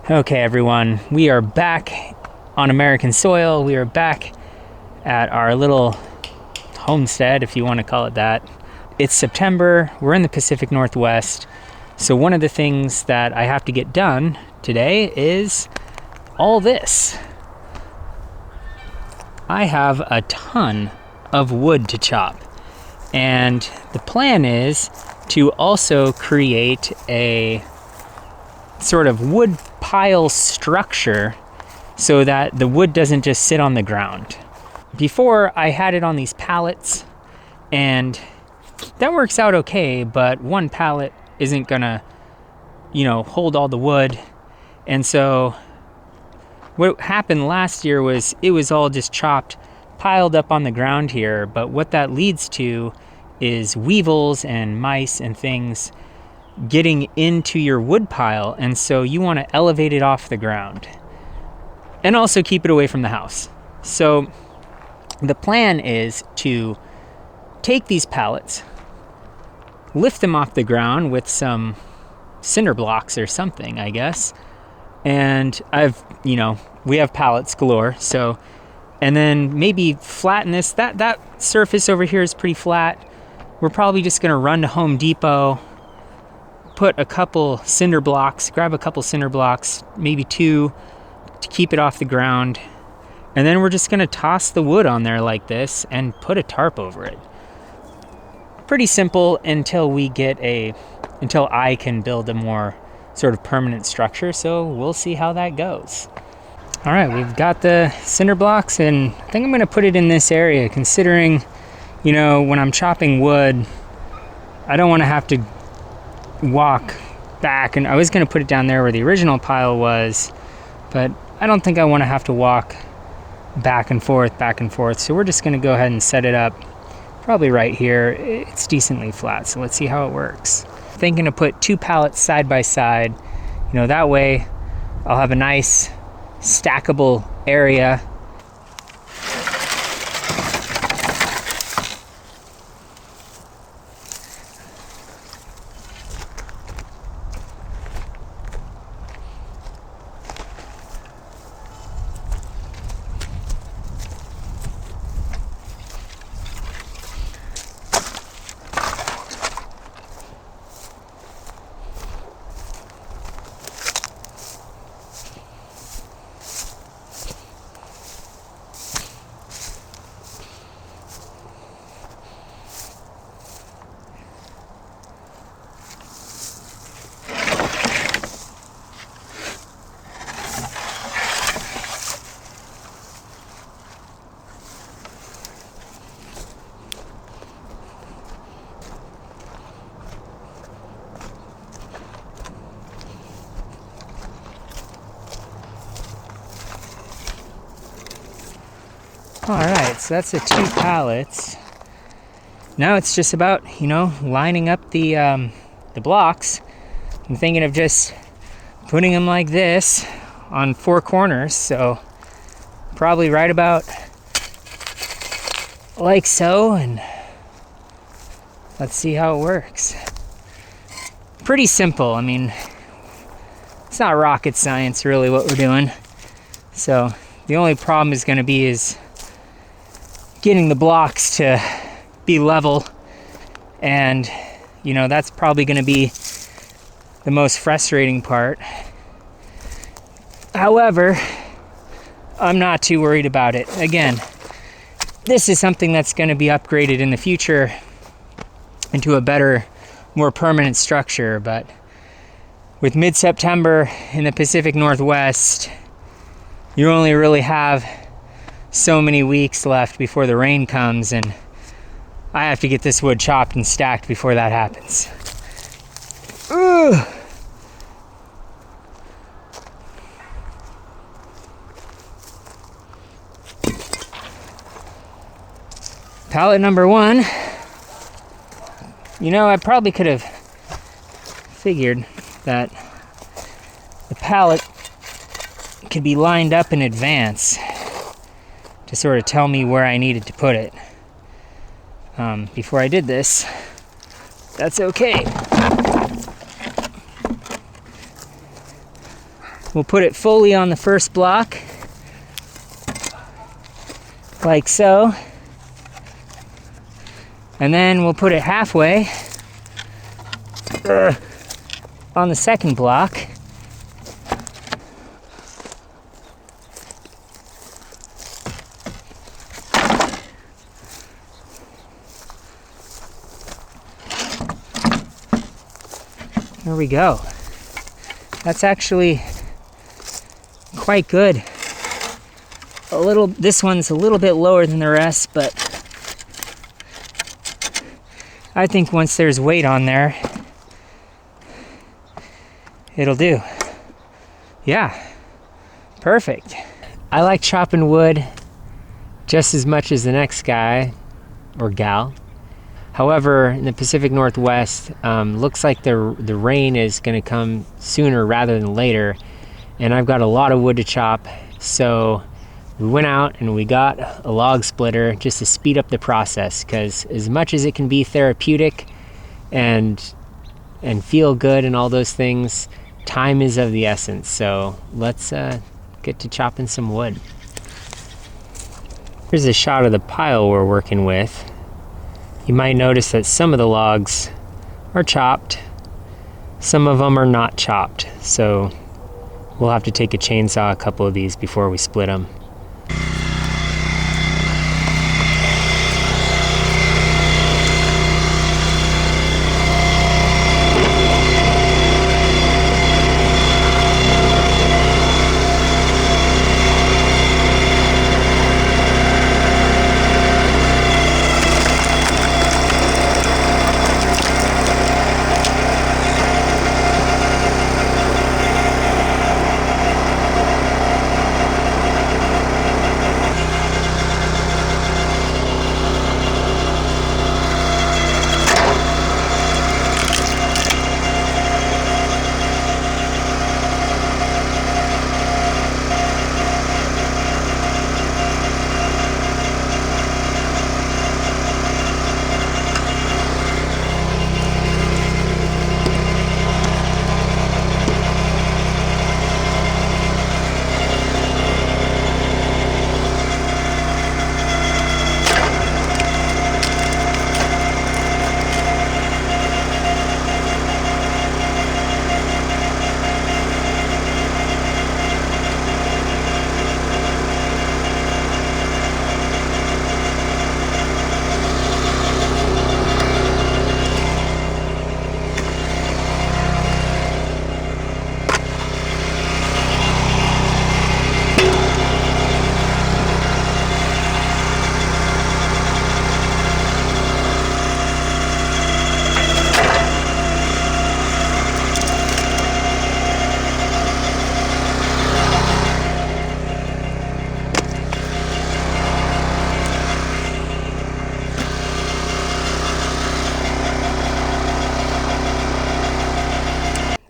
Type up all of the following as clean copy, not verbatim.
Okay, everyone, we are back on American soil. We are back at our little homestead, if you want to call it that. It's September. We're in the Pacific Northwest. So one of the things that I have to get done today is all this. I have a ton of wood to chop. And the plan is to also create a sort of wood pile structure so that the wood doesn't just sit on the ground. Before, I had it on these pallets, and that works out okay, but one pallet isn't gonna, hold all the wood. And so what happened last year was it was all just chopped, piled up on the ground here, but what that leads to is weevils and mice and things getting into your wood pile, and so you want to elevate it off the ground and also keep it away from the house. So the plan is to take these pallets, lift them off the ground with some cinder blocks or something, I guess, and we have pallets galore, so, and then maybe flatten this. That surface over here is pretty flat. We're probably just going to run to Home Depot, put a couple cinder blocks, grab a couple cinder blocks, maybe two, to keep it off the ground. And then we're just going to toss the wood on there like this and put a tarp over it. Pretty simple until I can build a more sort of permanent structure. So we'll see how that goes. All right, we've got the cinder blocks, and I think I'm going to put it in this area, considering, when I'm chopping wood, I don't want to have to walk back, and I was going to put it down there where the original pile was, but I don't think I want to have to walk back and forth, so we're just going to go ahead and set it up probably right here. It's decently flat, so let's see how it works. Thinking to put two pallets side by side, that way I'll have a nice stackable area. All right, so that's the two pallets. Now it's just about, lining up the blocks. I'm thinking of just putting them like this on four corners, so probably right about like so, and let's see how it works. Pretty simple. I mean, it's not rocket science really what we're doing. So the only problem is going to be getting the blocks to be level, and that's probably going to be the most frustrating part. However, I'm not too worried about it. Again, this is something that's going to be upgraded in the future into a better, more permanent structure, but with mid-September in the Pacific Northwest, you only really have so many weeks left before the rain comes, and I have to get this wood chopped and stacked before that happens. Ugh. Pallet number one. I probably could have figured that the pallet could be lined up in advance to sort of tell me where I needed to put it. Before I did this, that's okay. We'll put it fully on the first block, like so. And then we'll put it halfway on the second block. There we go. That's actually quite good. This one's a little bit lower than the rest, but I think once there's weight on there, it'll do. Yeah, perfect. I like chopping wood just as much as the next guy or gal. However, in the Pacific Northwest, looks like the rain is going to come sooner rather than later, and I've got a lot of wood to chop, so we went out and we got a log splitter just to speed up the process, because as much as it can be therapeutic and feel good and all those things, time is of the essence. So let's get to chopping some wood. Here's a shot of the pile we're working with. You might notice that some of the logs are chopped, some of them are not chopped, so we'll have to take a chainsaw a couple of these before we split them.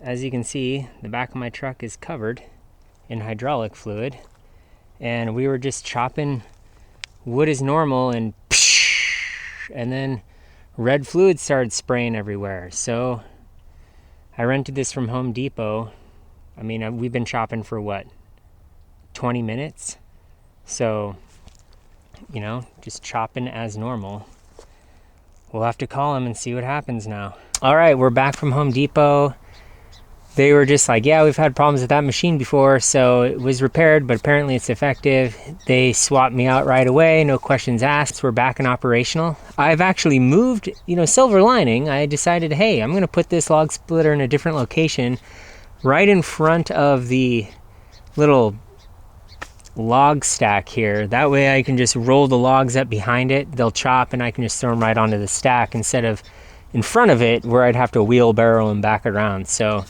As you can see, the back of my truck is covered in hydraulic fluid, and we were just chopping wood as normal, and then red fluid started spraying everywhere. So I rented this from Home Depot. I mean, we've been chopping for what, 20 minutes? So, you know, just chopping as normal. We'll have to call them and see what happens now. All right, we're back from Home Depot. They were just like, yeah, we've had problems with that machine before, so it was repaired, but apparently it's effective. They swapped me out right away, no questions asked. We're back and operational. I've actually moved, you know, silver lining. I decided, hey, I'm gonna put this log splitter in a different location right in front of the little log stack here. That way I can just roll the logs up behind it. They'll chop and I can just throw them right onto the stack instead of in front of it where I'd have to wheelbarrow them back around. So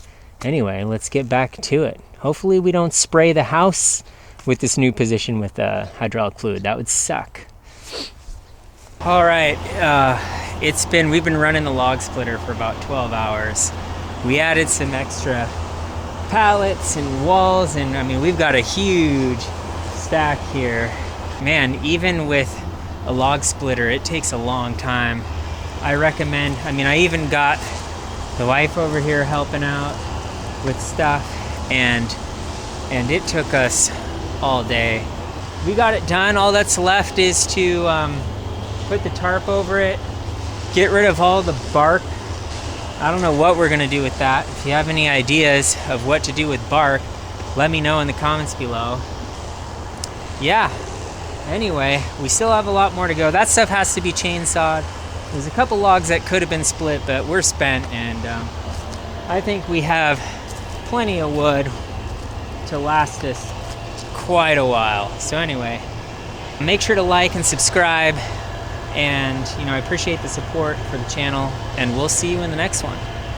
anyway, let's get back to it. Hopefully we don't spray the house with this new position with hydraulic fluid. That would suck. All right, we've been running the log splitter for about 12 hours. We added some extra pallets and walls, and I mean, we've got a huge stack here. Man, even with a log splitter, it takes a long time. I recommend, I even got the wife over here helping out with stuff, and and it took us all day. We got it done. All that's left is to put the tarp over it, get rid of all the bark. I don't know what we're gonna do with that. If you have any ideas of what to do with bark, let me know in the comments below. Yeah, anyway, we still have a lot more to go. That stuff has to be chainsawed. There's a couple logs that could have been split, but we're spent, and I think we have plenty of wood to last us quite a while. So anyway, make sure to like and subscribe, and I appreciate the support for the channel, and we'll see you in the next one.